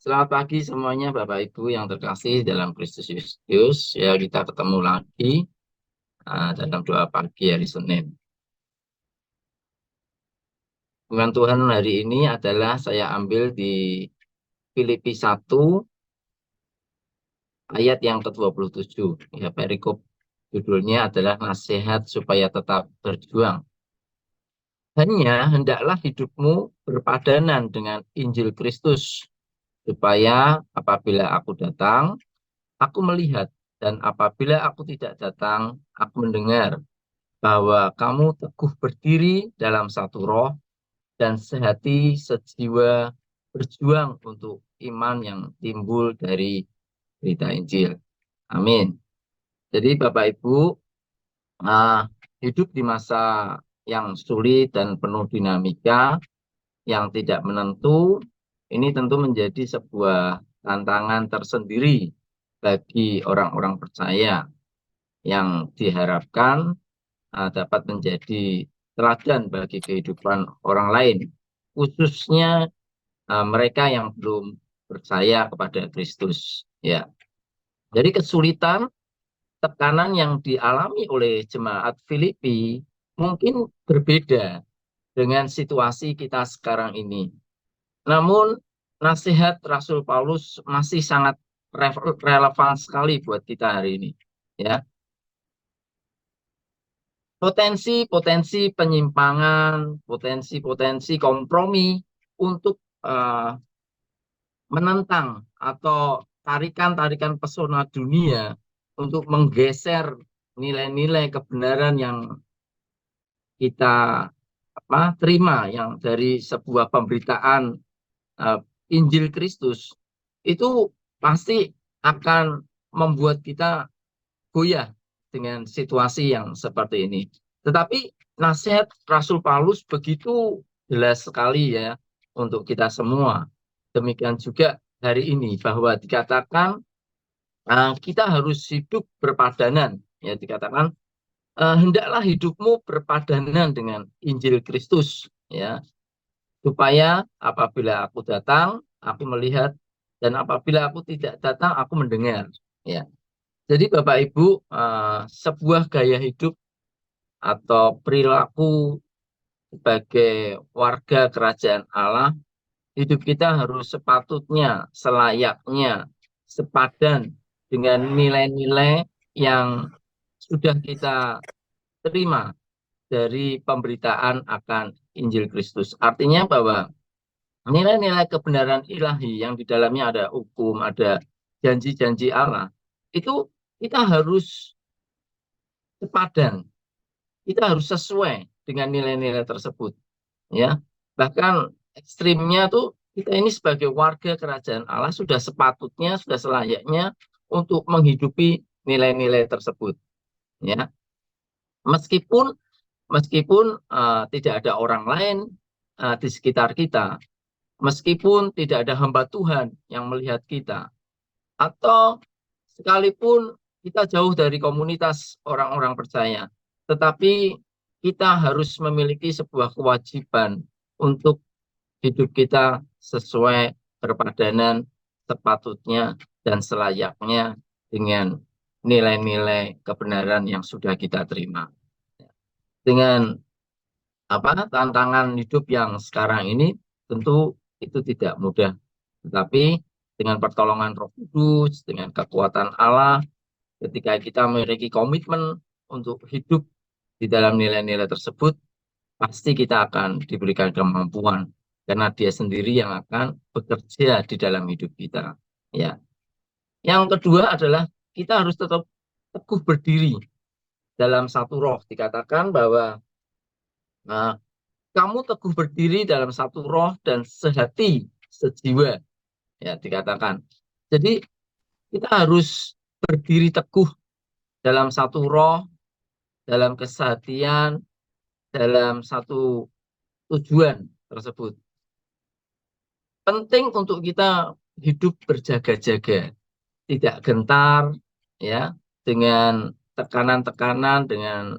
Selamat pagi semuanya Bapak Ibu yang terkasih dalam Kristus Yesus. Ya, kita ketemu lagi dalam doa pagi hari Senin. Firman Tuhan hari ini adalah saya ambil di Filipi 1 ayat yang ke-27. Ya, perikop judulnya adalah nasihat supaya tetap berjuang. Hanya hendaklah hidupmu berpadanan dengan Injil Kristus, supaya apabila aku datang, aku melihat, dan apabila aku tidak datang, aku mendengar bahwa kamu teguh berdiri dalam satu roh dan sehati sejiwa berjuang untuk iman yang timbul dari berita Injil. Amin. Jadi Bapak Ibu, ah, hidup di masa yang sulit dan penuh dinamika, yang tidak menentu, ini tentu menjadi sebuah tantangan tersendiri bagi orang-orang percaya yang diharapkan dapat menjadi teladan bagi kehidupan orang lain, khususnya mereka yang belum percaya kepada Kristus. Ya, jadi kesulitan, tekanan yang dialami oleh jemaat Filipi mungkin berbeda dengan situasi kita sekarang ini. Namun nasihat Rasul Paulus masih sangat relevan sekali buat kita hari ini. Ya, potensi-potensi penyimpangan, potensi-potensi kompromi untuk menentang atau tarikan-tarikan pesona dunia untuk menggeser nilai-nilai kebenaran yang kita terima yang dari sebuah pemberitaan uh, Injil Kristus itu pasti akan membuat kita goyah dengan situasi yang seperti ini. Tetapi nasihat Rasul Paulus begitu jelas sekali ya untuk kita semua. Demikian juga hari ini bahwa dikatakan kita harus hidup berpadanan. Ya, dikatakan hendaklah hidupmu berpadanan dengan Injil Kristus, ya, supaya apabila aku datang, aku melihat, dan apabila aku tidak datang, aku mendengar. Ya, jadi Bapak Ibu, sebuah gaya hidup atau perilaku sebagai warga kerajaan Allah, hidup kita harus sepatutnya, selayaknya, sepadan dengan nilai-nilai yang sudah kita terima dari pemberitaan akan Injil Kristus. Artinya bahwa nilai-nilai kebenaran ilahi yang di dalamnya ada hukum, ada janji-janji Allah, itu kita harus sepadan, kita harus sesuai dengan nilai-nilai tersebut. Ya, bahkan ekstrimnya tuh kita ini sebagai warga kerajaan Allah sudah sepatutnya, sudah selayaknya untuk menghidupi nilai-nilai tersebut. Ya, meskipun meskipun tidak ada orang lain di sekitar kita, meskipun tidak ada hamba Tuhan yang melihat kita, atau sekalipun kita jauh dari komunitas orang-orang percaya, tetapi kita harus memiliki sebuah kewajiban untuk hidup kita sesuai berpadanan sepatutnya dan selayaknya dengan nilai-nilai kebenaran yang sudah kita terima. Dengan tantangan hidup yang sekarang ini tentu itu tidak mudah, tetapi dengan pertolongan Roh Kudus, dengan kekuatan Allah, ketika kita memiliki komitmen untuk hidup di dalam nilai-nilai tersebut, pasti kita akan diberikan kemampuan karena Dia sendiri yang akan bekerja di dalam hidup kita. Ya. Yang kedua adalah kita harus tetap teguh berdiri dalam satu roh. Dikatakan bahwa nah, kamu teguh berdiri dalam satu roh dan sehati, sejiwa. Ya, dikatakan. Jadi kita harus berdiri teguh dalam satu roh, dalam kesehatian, dalam satu tujuan tersebut. Penting untuk kita hidup berjaga-jaga, tidak gentar, ya, dengan tekanan-tekanan, dengan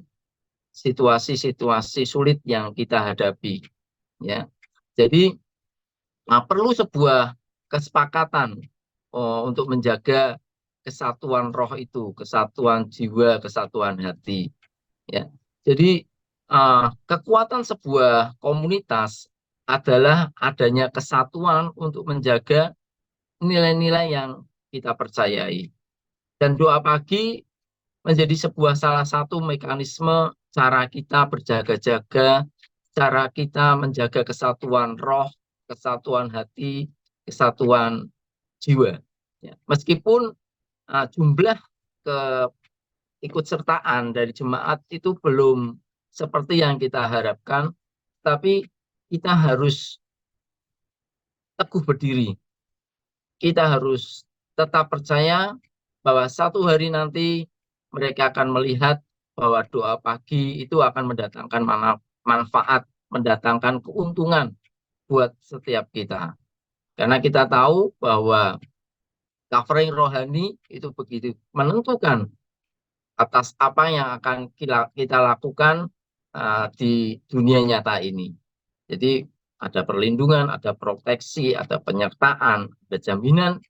situasi-situasi sulit yang kita hadapi, ya. Jadi perlu sebuah kesepakatan untuk menjaga kesatuan roh itu, kesatuan jiwa, kesatuan hati. Ya, jadi kekuatan sebuah komunitas adalah adanya kesatuan untuk menjaga nilai-nilai yang kita percayai. Dan doa pagi menjadi sebuah salah satu mekanisme cara kita berjaga-jaga, cara kita menjaga kesatuan roh, kesatuan hati, kesatuan jiwa. Ya, meskipun jumlah keikutsertaan dari jemaat itu belum seperti yang kita harapkan, tapi kita harus teguh berdiri. Kita harus tetap percaya bahwa satu hari nanti mereka akan melihat bahwa doa pagi itu akan mendatangkan manfaat, mendatangkan keuntungan buat setiap kita. Karena kita tahu bahwa covering rohani itu begitu menentukan atas apa yang akan kita lakukan di dunia nyata ini. Jadi ada perlindungan, ada proteksi, ada penyertaan, ada jaminan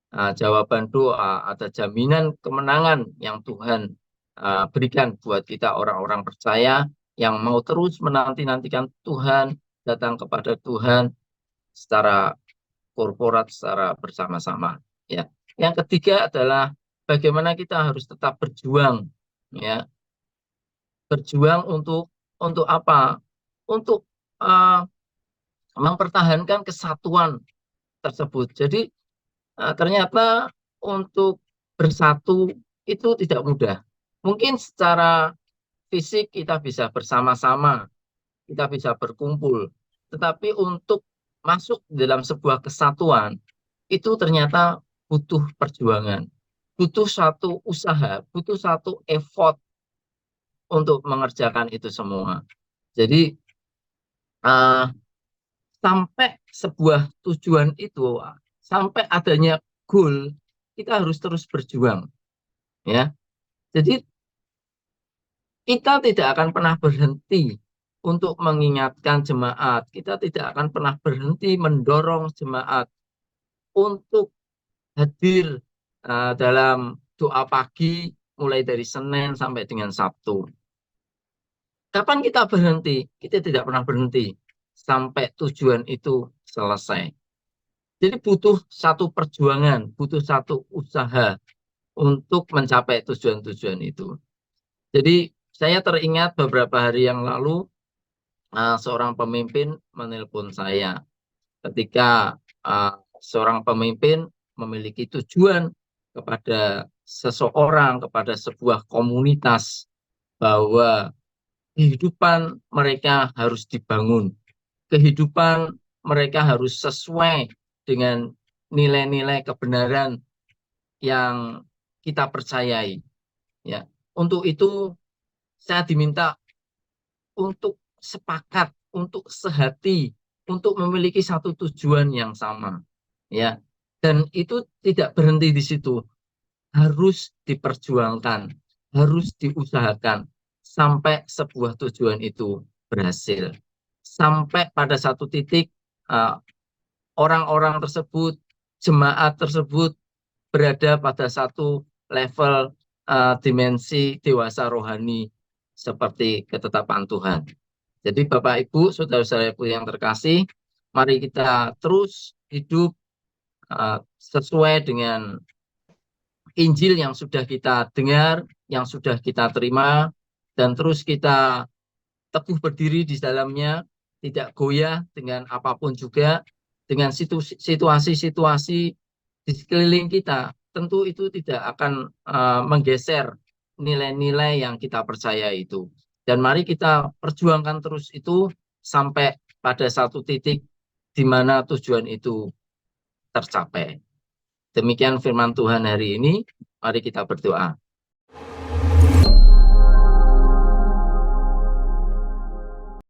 jawaban doa, ada jaminan kemenangan yang Tuhan berikan buat kita orang-orang percaya yang mau terus menanti-nantikan Tuhan, datang kepada Tuhan secara korporat, secara bersama-sama. Ya. Yang ketiga adalah bagaimana kita harus tetap berjuang, ya, berjuang untuk apa? Untuk uh, mempertahankan kesatuan tersebut. Jadi ternyata untuk bersatu itu tidak mudah. Mungkin secara fisik kita bisa bersama-sama, kita bisa berkumpul, tetapi untuk masuk dalam sebuah kesatuan itu ternyata butuh perjuangan, butuh satu usaha, butuh satu effort untuk mengerjakan itu semua. Jadi uh, sampai sebuah tujuan itu, sampai adanya goal, kita harus terus berjuang, ya. Jadi kita tidak akan pernah berhenti untuk mengingatkan jemaat, kita tidak akan pernah berhenti mendorong jemaat untuk hadir dalam doa pagi mulai dari Senin sampai dengan Sabtu. Kapan kita berhenti? Kita tidak pernah berhenti sampai tujuan itu selesai. Jadi butuh satu perjuangan, butuh satu usaha untuk mencapai tujuan-tujuan itu. Jadi saya teringat beberapa hari yang lalu seorang pemimpin menelpon saya ketika seorang pemimpin memiliki tujuan kepada seseorang, kepada sebuah komunitas bahwa kehidupan mereka harus dibangun, kehidupan mereka harus sesuai dengan nilai-nilai kebenaran yang kita percayai. Ya, untuk itu saya diminta untuk sepakat, untuk sehati, untuk memiliki satu tujuan yang sama. Ya, dan itu tidak berhenti di situ, harus diperjuangkan, harus diusahakan sampai sebuah tujuan itu berhasil. Sampai pada satu titik orang-orang tersebut, jemaat tersebut berada pada satu level dimensi dewasa rohani seperti ketetapan Tuhan. Jadi Bapak Ibu, saudara-saudaraku yang terkasih, mari kita terus hidup sesuai dengan Injil yang sudah kita dengar, yang sudah kita terima, dan terus kita teguh berdiri di dalamnya, tidak goyah dengan apapun juga, dengan situasi-situasi di sekeliling kita. Tentu itu tidak akan menggeser nilai-nilai yang kita percaya itu. Dan mari kita perjuangkan terus itu sampai pada satu titik di mana tujuan itu tercapai. Demikian firman Tuhan hari ini. Mari kita berdoa.